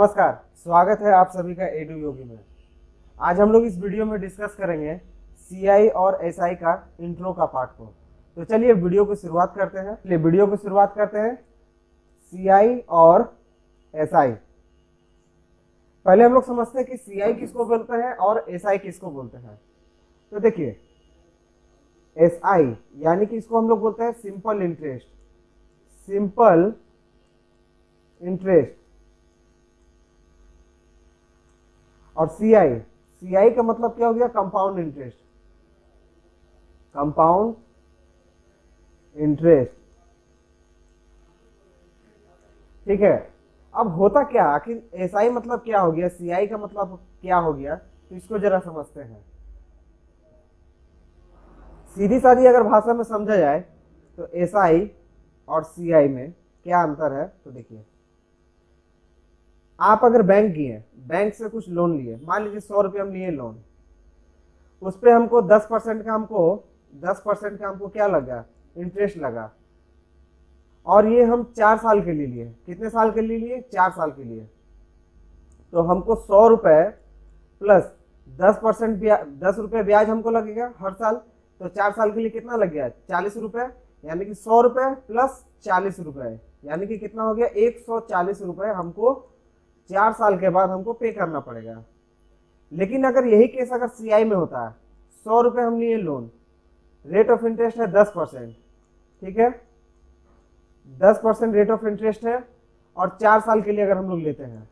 नमस्कार, स्वागत है आप सभी का एडू योगी में। आज हम लोग इस वीडियो में डिस्कस करेंगे सीआई और एसआई का इंट्रो का पार्ट को। तो चलिए वीडियो को शुरुआत करते हैं। सीआई और एसआई। पहले हम लोग समझते हैं कि सीआई किसको बोलते हैं और एसआई किसको बोलते हैं। तो देखिए, एसआई यानी कि इसको हम लोग बोलते हैं सिंपल इंटरेस्ट। और सीआई का मतलब क्या हो गया? Compound interest. ठीक है। अब होता क्या, आखिर एसआई मतलब क्या हो गया, सीआई का मतलब क्या हो गया, तो इसको जरा समझते हैं। सीधी सादी अगर भाषा में समझा जाए तो एसआई और सीआई में क्या अंतर है। तो देखिए, आप अगर बैंक से कुछ लोन लिए, मान लीजिए 100 रुपये हम लिए लोन, उस पर हमको 10% का हमको क्या लगा? इंटरेस्ट लगा। और ये हम 4 साल के लिए लिए। कितने साल के लिए लिए? 4 साल के लिए। तो हमको 100 रुपये प्लस 10 रुपये ब्याज हमको लगेगा हर साल। तो 4 साल के लिए कितना लग गया? 40 रुपये। यानी कि 100 रुपये प्लस 40 रुपये, यानी कि कितना हो गया? 140 रुपये हमको 4 साल के बाद हमको पे करना पड़ेगा। लेकिन अगर यही केस अगर सीआई में होता है, 100 रुपये हम लिए लोन, रेट ऑफ इंटरेस्ट है 10%। ठीक है, 10% रेट ऑफ इंटरेस्ट है, और 4 साल के लिए अगर हम लोग लेते हैं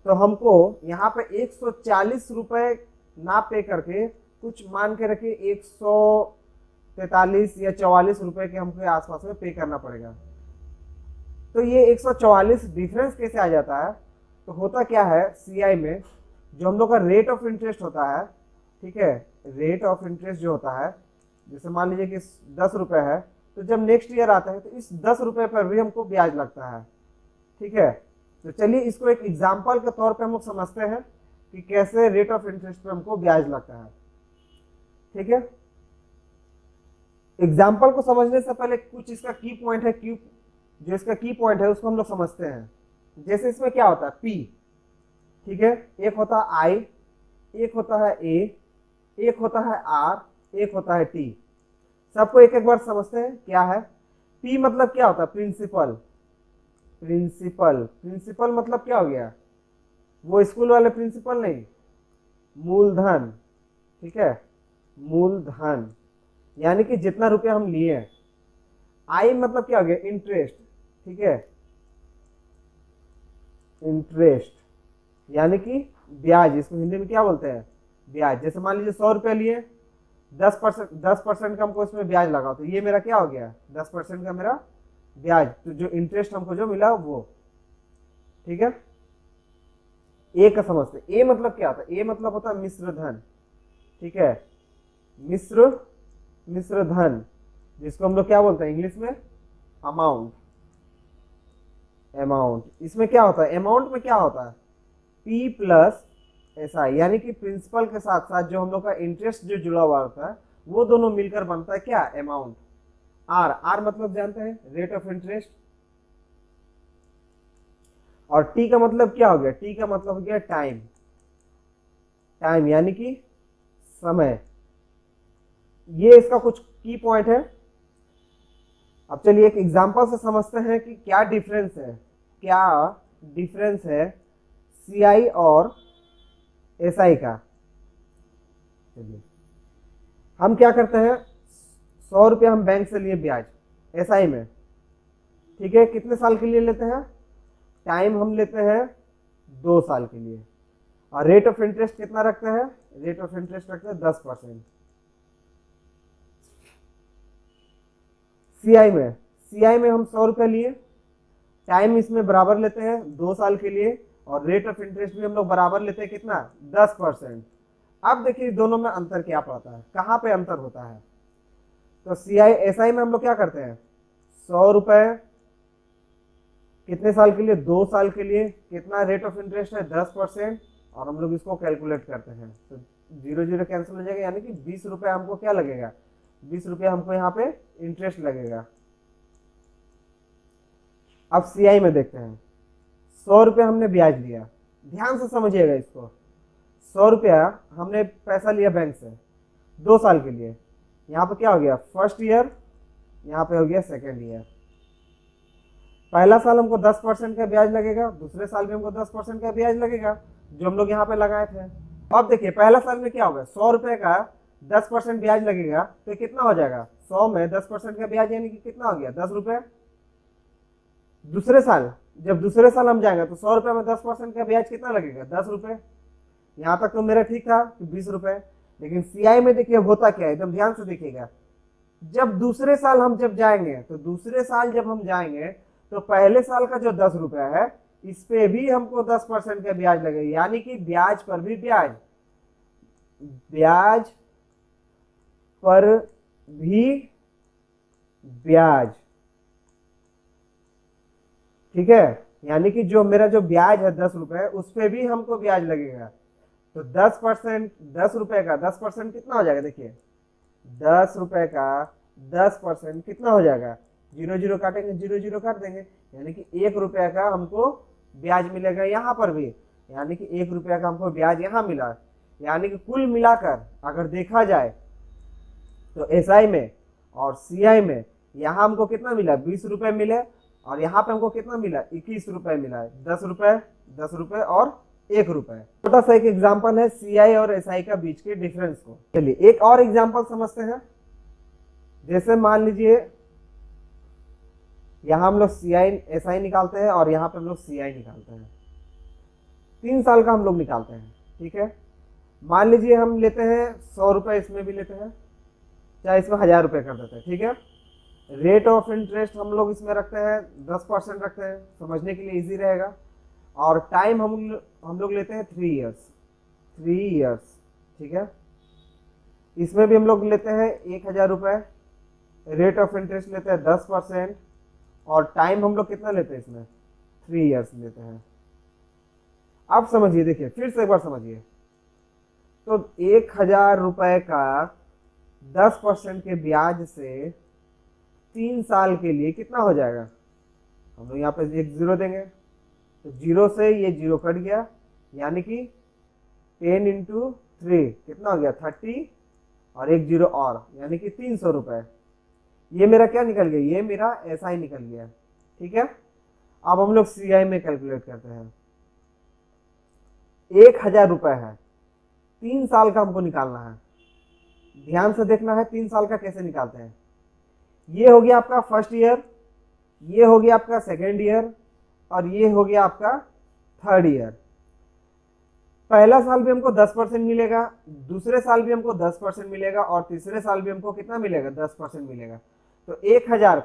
तो हमको यहाँ पे 140 रुपये ना पे करके, कुछ मान के रखिए 143 या 44 रुपये के हमको आसपास में पे करना पड़ेगा। तो ये 144 डिफरेंस कैसे आ जाता है? तो होता क्या है, सीआई में जो हम लोग का रेट ऑफ इंटरेस्ट होता है, ठीक है, रेट ऑफ इंटरेस्ट जो होता है, जैसे मान लीजिए कि 10 रुपये है, तो जब नेक्स्ट ईयर आता है तो इस 10 रुपये पर भी हमको ब्याज लगता है। ठीक है, तो चलिए इसको एक एग्जाम्पल के तौर पे हम लोग समझते हैं कि कैसे रेट ऑफ इंटरेस्ट पे हमको ब्याज लगता है। ठीक है, एग्जाम्पल को समझने से पहले कुछ इसका की पॉइंट है, जो इसका की पॉइंट है उसको हम लोग समझते हैं। जैसे इसमें क्या होता है? पी, ठीक है, एक होता है आई, एक होता है ए, एक होता है आर, एक होता है टी। सबको एक एक बार समझते हैं क्या है। पी मतलब क्या होता है? प्रिंसिपल मतलब क्या हो गया? वो स्कूल वाले प्रिंसिपल नहीं, मूलधन। ठीक है, मूलधन यानी कि जितना रुपया हम लिए। आई मतलब क्या हो गया? इंटरेस्ट। ठीक है, इंटरेस्ट यानी कि ब्याज। इसको हिंदी में क्या बोलते हैं? ब्याज। जैसे मान लीजिए 100 रुपये लिए, 10% का हमको इसमें ब्याज लगा, तो ये मेरा क्या हो गया? 10% का मेरा ब्याज, तो जो इंटरेस्ट हमको जो मिला वो। ठीक है, ए का समझते। ए मतलब क्या होता है? ए मतलब होता है मिश्र धन। ठीक है, मिश्र धन, जिसको हम लोग क्या बोलते हैं इंग्लिश में? अमाउंट। इसमें क्या होता है? अमाउंट में क्या होता है? पी प्लस एसआई, यानी कि प्रिंसिपल के साथ साथ जो हम लोग का इंटरेस्ट जो जुड़ा हुआ होता है, वो दोनों मिलकर बनता है क्या? अमाउंट। आर मतलब जानते हैं? Rate of interest. और टी का मतलब क्या हो गया? टी का मतलब हो गया टाइम यानी कि समय। ये इसका कुछ की पॉइंट है। अब चलिए एक एग्जांपल से समझते हैं कि क्या डिफरेंस है सीआई और एसआई का। चलिए, हम क्या करते हैं, 100 रुपये हम बैंक से लिए ब्याज एसआई में। ठीक है, कितने साल के लिए लेते हैं? टाइम हम लेते हैं 2 साल के लिए। और रेट ऑफ इंटरेस्ट कितना रखते हैं? रेट ऑफ इंटरेस्ट रखते हैं 10%। सीआई में हम 100 रुपये लिए, टाइम इसमें बराबर लेते हैं 2 साल के लिए, और रेट ऑफ इंटरेस्ट भी हम लोग बराबर लेते हैं कितना? 10%। अब देखिए दोनों में अंतर क्या पड़ता है, कहाँ पे अंतर होता है। तो एसआई में हम लोग क्या करते हैं, 100 रुपये कितने साल के लिए? 2 साल के लिए। कितना रेट ऑफ इंटरेस्ट है? 10%। और हम लोग इसको कैलकुलेट करते हैं, तो 0 कैंसिल हो जाएगा, यानी कि 20 रुपये हमको क्या लगेगा? 20 रुपये हमको यहाँ पे इंटरेस्ट लगेगा। अब सीआई में देखते हैं, 100 रुपये हमने ब्याज लिया, ध्यान से समझिएगा इसको। 100 रुपया हमने पैसा लिया बैंक से 2 साल के लिए। यहाँ पे क्या हो गया, फर्स्ट ईयर, यहाँ पे हो गया सेकेंड ईयर। पहला साल हमको 10% का ब्याज लगेगा, दूसरे साल भी हमको 10% का ब्याज लगेगा, जो हम लोग यहाँ पे लगाए थे। अब देखिए पहला साल में क्या होगा, 100 रुपए का 10% ब्याज लगेगा तो कितना हो जाएगा, 100 में 10% का ब्याज यानी कि कितना हो गया, 10 रुपए। दूसरे साल, जब दूसरे साल हम जाएंगे तो 100 रुपए में 10% का ब्याज कितना लगेगा, 10 रुपए। यहाँ तक तो मेरा ठीक था कि 20 रुपए। लेकिन सीआई में देखिए होता क्या है, एकदम ध्यान से देखिएगा। जब दूसरे साल हम जब जाएंगे तो दूसरे साल जब हम जाएंगे तो पहले साल का जो 10 रुपया है इस पे भी हमको 10% का ब्याज लगेगा, यानी कि ब्याज पर भी ब्याज, ब्याज पर भी ब्याज। ठीक है, यानी कि जो मेरा जो ब्याज है 10 रुपए, उस पे भी हमको ब्याज लगेगा। तो 10%, 10 रुपए का 10% कितना हो जाएगा, देखिए 10 रुपए का 10% कितना हो जाएगा, 0 0 काटेंगे, 0 0 काट देंगे, यानी कि 1 रुपया का हमको ब्याज मिलेगा यहाँ पर भी, यानी कि 1 रुपया का हमको ब्याज यहाँ मिला। यानी कि कुल मिलाकर अगर देखा जाए तो एसआई में और सीआई में यहाँ हमको कितना मिला, 20 रुपए मिले, और यहाँ पे हमको कितना मिला, 21 रुपए मिला है। 10 रुपए, 10 रुपए और 1 रुपए। छोटा सा एक एग्जांपल है सीआई और एसआई का बीच के डिफरेंस को। चलिए एक और एग्जांपल समझते हैं। जैसे मान लीजिए यहाँ हम लोग सीआई एसआई निकालते हैं और यहाँ पे हम लोग सीआई निकालते हैं, 3 साल का हम लोग निकालते हैं। ठीक है, मान लीजिए हम लेते हैं 100 रुपए, इसमें भी लेते हैं, चाहे इसमें 1000 रुपए कर देते हैं। ठीक है, रेट ऑफ इंटरेस्ट हम लोग इसमें रखते हैं 10% रखते हैं, समझने के लिए इजी रहेगा। और टाइम हम लोग लेते हैं 3 इयर्स, 3 इयर्स। ठीक है, इसमें भी हम लोग लेते हैं 1000 रुपए, रेट ऑफ इंटरेस्ट लेते हैं 10%, और टाइम हम लोग कितना लेते हैं इसमें, 3 इयर्स लेते हैं। अब समझिए, देखिए फिर से एक बार समझिए। तो 1000 रुपए का 10% के ब्याज से 3 साल के लिए कितना हो जाएगा, हम लोग यहाँ पे एक 0 देंगे, तो 0 से ये 0 कट गया, यानी कि 10 इंटू 3 कितना हो गया, 30, और एक 0 और, यानी कि 300 रुपए। ये मेरा क्या निकल गया, ये मेरा एसआई निकल गया। ठीक है, अब हम लोग सीआई में कैलकुलेट करते हैं। 1000 रुपए है, 3 साल का हमको निकालना है। ध्यान से देखना है 3 साल का कैसे निकालते हैं। ये हो गया आपका फर्स्ट ईयर, ये हो गया आपका सेकेंड ईयर, और ये हो गया आपका थर्ड ईयर। पहला साल भी हमको 10% मिलेगा, दूसरे साल भी हमको 10% मिलेगा, और तीसरे साल भी हमको कितना मिलेगा, 10% मिलेगा। तो 1000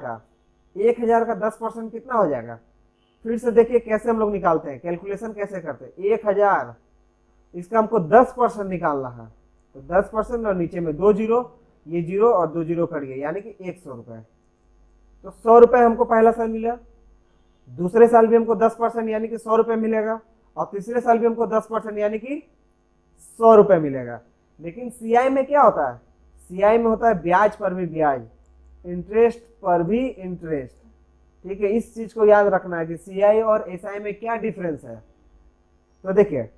का 10% कितना हो जाएगा। फिर से देखिए कैसे हम लोग निकालते हैं, कैलकुलेशन कैसे करते हैं। 1000, इसका हमको 10% निकालना है, तो 10% और नीचे में 2 0, ये 0 और 2 0 कट गए, यानी कि 100 रुपए। तो 100 रुपए हमको पहला साल मिला, दूसरे साल भी हमको 10% यानी कि 100 रुपए मिलेगा, और तीसरे साल भी हमको 10% यानी कि 100 रुपए मिलेगा। लेकिन सीआई में क्या होता है, सीआई में होता है ब्याज पर भी ब्याज, इंटरेस्ट पर भी इंटरेस्ट। ठीक है, इस चीज को याद रखना है कि सीआई और एसआई में क्या डिफरेंस है। तो देखिए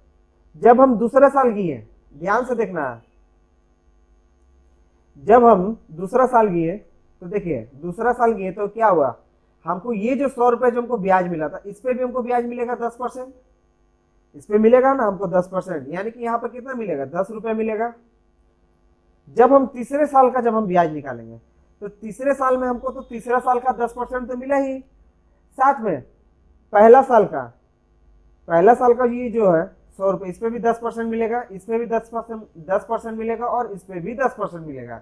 जब हम दूसरा साल किए, ध्यान से देखना है, जब हम दूसरा साल किए तो देखिए दूसरा साल किए तो क्या हुआ, हमको ये जो 100 रुपए जो हमको ब्याज मिला था, इस पे भी हमको ब्याज मिलेगा 10%, इस पे मिलेगा ना हमको 10%, यानी कि यहाँ पर कितना मिलेगा, 10 रुपए मिलेगा। जब हम तीसरे साल का जब हम ब्याज निकालेंगे तो तीसरे साल में हमको तो तीसरा साल का 10% तो मिला ही, साथ में पहला साल का ये जो है 100 रुपए, इस पे भी 10% मिलेगा, इसमें भी 10% मिलेगा, और इस पे भी 10% मिलेगा,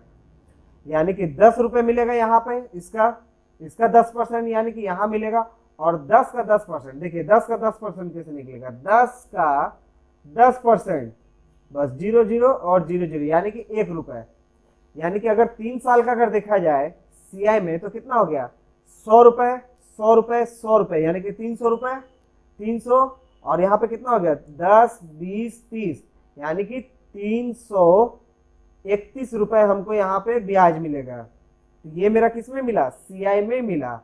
यानी कि 10 रुपए मिलेगा यहाँ पे, इसका 10%, यानी कि यहाँ मिलेगा, और 10 का 10%, देखिए 10 का 10% कैसे निकलेगा, 10 का 10%, बस 0 0 और 0 0, यानी कि 1 रुपए। यानी कि अगर 3 साल का अगर देखा जाए सीआई में तो कितना हो गया, 100 रुपए 100 रुपए 100 रुपए, यानी कि 300 रुपए, 300, और यहाँ पे कितना हो गया, 10 20 30, यानी कि 331 रुपए हमको यहाँ पे ब्याज मिलेगा। तो ये मेरा किस में मिला, सीआई में मिला।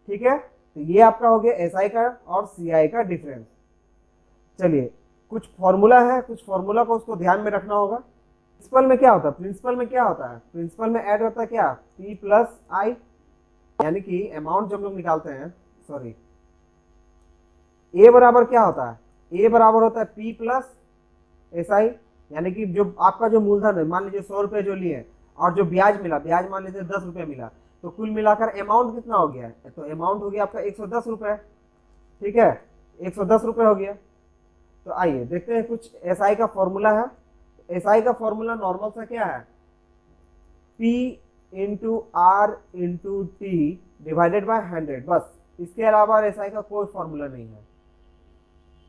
ठीक है, तो ये आपका हो गया एसआई का और सीआई का डिफरेंस। चलिए कुछ फॉर्मूला है, कुछ फॉर्मूला को उसको ध्यान में रखना होगा। प्रिंसिपल में क्या होता है, प्रिंसिपल में क्या होता है, प्रिंसिपल में ऐड होता है क्या, P प्लस आई, यानी कि अमाउंट जब हम लोग निकालते हैं, सॉरी, ए बराबर क्या होता है, ए बराबर होता है P प्लस एस आई, यानी कि जो आपका जो मूलधन है, मान लीजिए 100 रुपये जो लिए और जो ब्याज मिला, ब्याज मान लीजिए 10 रुपये मिला, तो कुल मिलाकर अमाउंट कितना हो गया है, तो अमाउंट हो गया आपका 110 रुपये। ठीक है, 110 रुपये हो गया। तो आइए देखते हैं कुछ एसआई का फॉर्मूला है। एसआई का फॉर्मूला नॉर्मल सा क्या है, P into R into T divided by 100, बस, इसके अलावा एसआई का कोई फॉर्मूला नहीं है।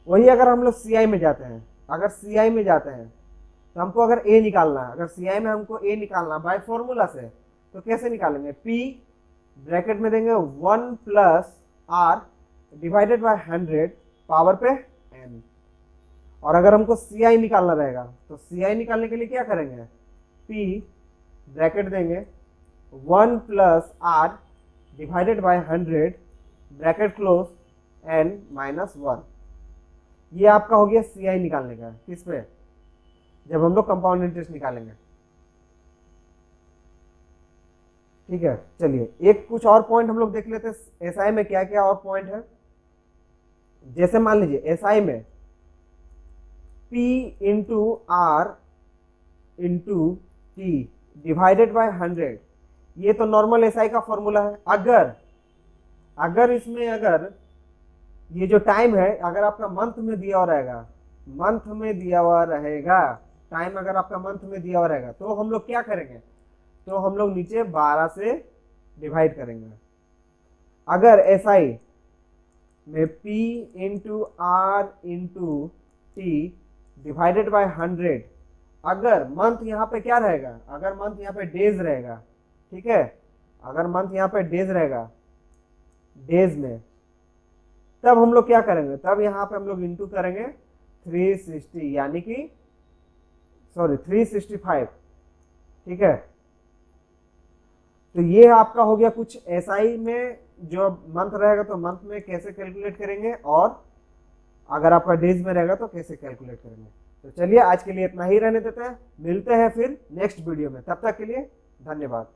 वही अगर हम लोग सीआई में जाते हैं, अगर सीआई में जाते हैं तो हमको अगर ए निकालना है, अगर सीआई में हमको ए निकालना बाय फॉर्मूला से, तो कैसे निकालेंगे, P ब्रैकेट में देंगे 1 plus R divided by 100 power पे n। और अगर हमको सीआई निकालना रहेगा तो सीआई निकालने के लिए क्या करेंगे, P ब्रैकेट देंगे 1 plus R divided by 100 bracket close n minus 1। ये आपका हो गया सीआई निकालने का, किस पे, जब हम लोग कंपाउंड इंटरेस्ट निकालेंगे। ठीक है, चलिए एक कुछ और पॉइंट हम लोग देख लेते हैं एसआई में क्या क्या और पॉइंट है। जैसे मान लीजिए एसआई में P into R into T divided by 100, ये तो नॉर्मल एसआई का फॉर्मूला है। अगर इसमें अगर ये जो टाइम है, अगर आपका मंथ में दिया हुआ रहेगा, मंथ में दिया हुआ रहेगा टाइम, अगर आपका मंथ में दिया हुआ रहेगा, तो हम लोग क्या करेंगे, तो हम लोग नीचे 12 से डिवाइड करेंगे। अगर एसआई में P into R into T divided by 100, अगर मंथ यहाँ पे क्या रहेगा, अगर मंथ यहाँ पे डेज रहेगा, ठीक है, अगर मंथ यहाँ पे डेज रहेगा, डेज में, तब हम लोग क्या करेंगे, तब यहाँ पे हम लोग इंटू करेंगे 360, यानी कि सॉरी 365। ठीक है, तो ये आपका हो गया कुछ एसआई में जो मंथ रहेगा तो मंथ में कैसे कैलकुलेट करेंगे, और अगर आपका डेज में रहेगा तो कैसे कैलकुलेट करेंगे। तो चलिए आज के लिए इतना ही रहने देते हैं, मिलते हैं फिर नेक्स्ट वीडियो में, तब तक के लिए धन्यवाद।